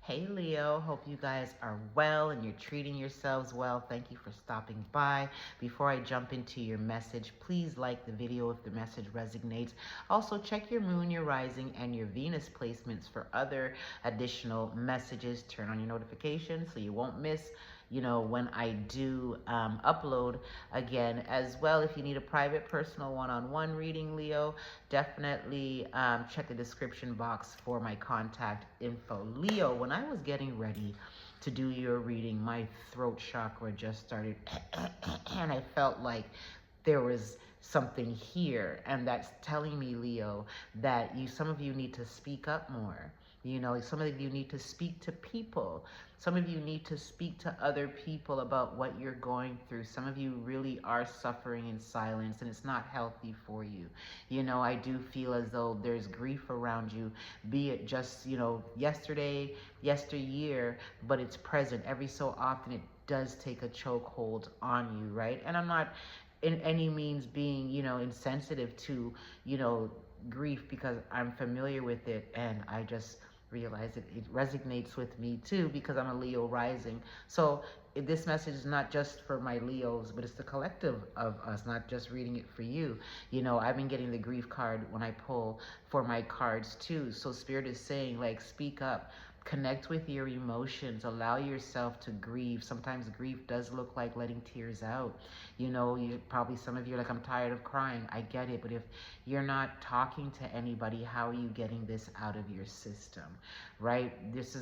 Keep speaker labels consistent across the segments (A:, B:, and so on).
A: Hey Leo, hope you guys are well and you're treating yourselves well. Thank you for stopping by. Before I jump into your message, please like the video if the message resonates. Also, check your moon, your rising, and your Venus placements for other additional messages. Turn on your notifications so you won't miss when I do upload again. As well, if you need a private personal one-on-one reading, Leo, definitely check the description box for my contact info. Leo, when I was getting ready to do your reading, my throat chakra just started and I felt like there was something here, and that's telling me, Leo, that some of you need to speak up more. Some of you need to speak to people. Some of you need to speak to other people about what you're going through. Some of you really are suffering in silence, and it's not healthy for you. I do feel as though there's grief around you, be it just, yesterday, yesteryear, but it's present. Every so often, it does take a chokehold on you, right? And I'm not in any means being, insensitive to, grief, because I'm familiar with it, and I just realize it resonates with me too, because I'm a Leo rising. So this message is not just for my Leos, but it's the collective of us, not just reading it for you. I've been getting the grief card when I pull for my cards too. So Spirit is saying, like, speak up. Connect with your emotions. Allow yourself to grieve. Sometimes grief does look like letting tears out. Some of you are like, I'm tired of crying. I get it. But if you're not talking to anybody, how are you getting this out of your system, right? This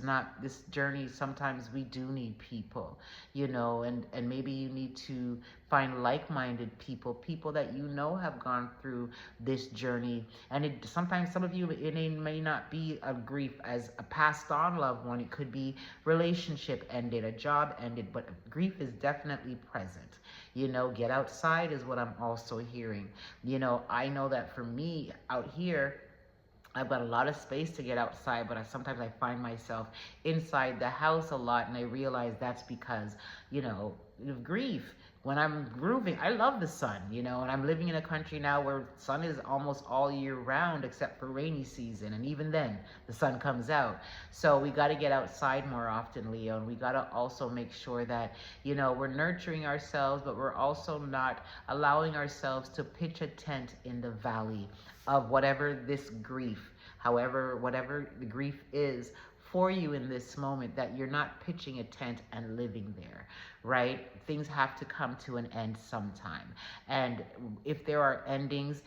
A: journey. Sometimes we do need people, and maybe you need to find like-minded people that have gone through this journey. And sometimes some of you, it may not be a grief as a passed on loved one. It could be relationship ended, a job ended, but grief is definitely present. Get outside is what I'm also hearing. I know that for me out here, I've got a lot of space to get outside, but sometimes I find myself inside the house a lot, and I realize that's because, of grief. When I'm grooving, I love the sun, and I'm living in a country now where sun is almost all year round except for rainy season, and even then, the sun comes out. So we got to get outside more often, Leo, and we got to also make sure that, we're nurturing ourselves, but we're also not allowing ourselves to pitch a tent in the valley of whatever this grief, whatever the grief is for you in this moment, that you're not pitching a tent and living there, right? Things have to come to an end sometime. And if there are endings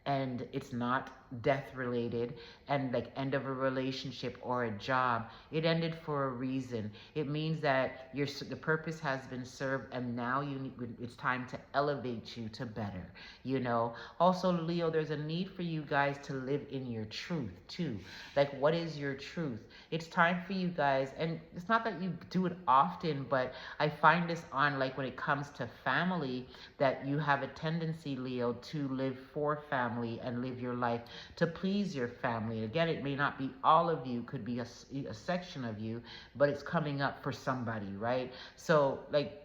A: and it's not death related, and like end of a relationship or a job, it ended for a reason. It means that the purpose has been served, and now it's time to elevate you to better. Also, Leo, there's a need for you guys to live in your truth too. Like, what is your truth? It's time for you guys, and it's not that you do it often, but I find this on, like, when it comes to family, that you have a tendency, Leo, to live for family and live your life to please your family. Again, it may not be all of you, could be a section of you, but it's coming up for somebody, right? So, like,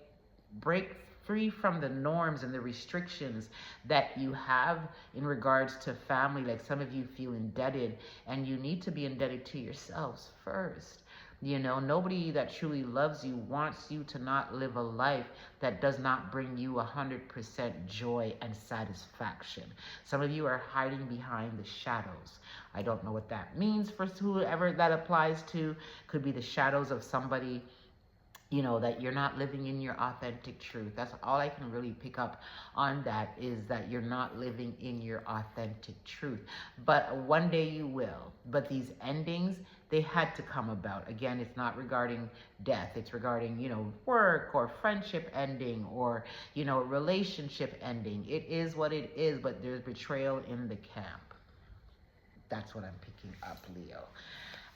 A: break free from the norms and the restrictions that you have in regards to family. Like, some of you feel indebted, and you need to be indebted to yourselves first. Nobody that truly loves you wants you to not live a life that does not bring you 100% joy and satisfaction. Some of you are hiding behind the shadows. I don't know what that means for whoever that applies to. Could be the shadows of somebody, that you're not living in your authentic truth. That's all I can really pick up on, that is that you're not living in your authentic truth. But one day you will. But these endings, they had to come about. Again, it's not regarding death. It's regarding, work or friendship ending, or, a relationship ending. It is what it is, but there's betrayal in the camp. That's what I'm picking up, Leo.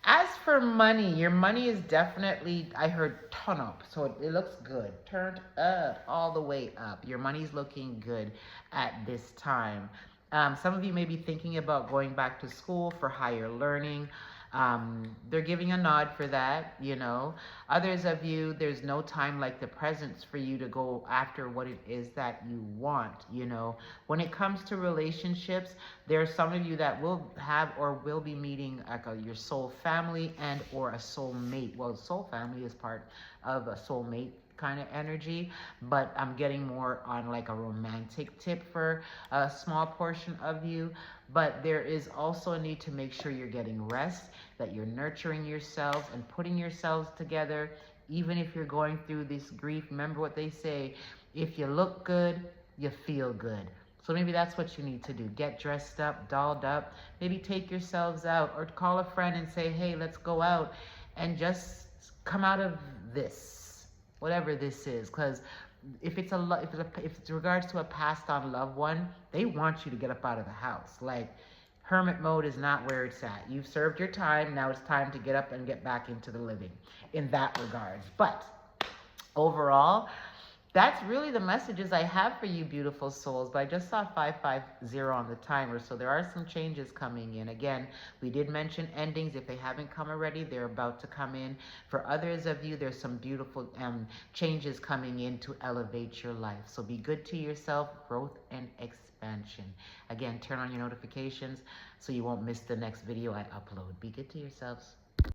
A: As for money, your money is definitely, I heard, turn up. So it looks good. Turned up, all the way up. Your money's looking good at this time. Some of you may be thinking about going back to school for higher learning. They're giving a nod for that, you know. Others of you, there's no time like the presence for you to go after what it is that you want, you know. When it comes to relationships, there are some of you that will have or will be meeting like your soul family and or a soul mate. Well, soul family is part of a soul mate kind of energy, but I'm getting more on like a romantic tip for a small portion of you. But there is also a need to make sure you're getting rest, that you're nurturing yourselves and putting yourselves together. Even if you're going through this grief, remember what they say, if you look good, you feel good. So maybe that's what you need to do. Get dressed up, dolled up, maybe take yourselves out or call a friend and say, hey, let's go out and just come out of this, whatever this is. Because if it's if it's regards to a passed on loved one, they want you to get up out of the house. Like, hermit mode is not where it's at. You've served your time. Now it's time to get up and get back into the living in that regards. But overall, that's really the messages I have for you, beautiful souls. But I just saw 550 on the timer, so there are some changes coming in. Again, we did mention endings. If they haven't come already, they're about to come in. For others of you, there's some beautiful changes coming in to elevate your life. So be good to yourself, growth and expansion. Again, turn on your notifications so you won't miss the next video I upload. Be good to yourselves.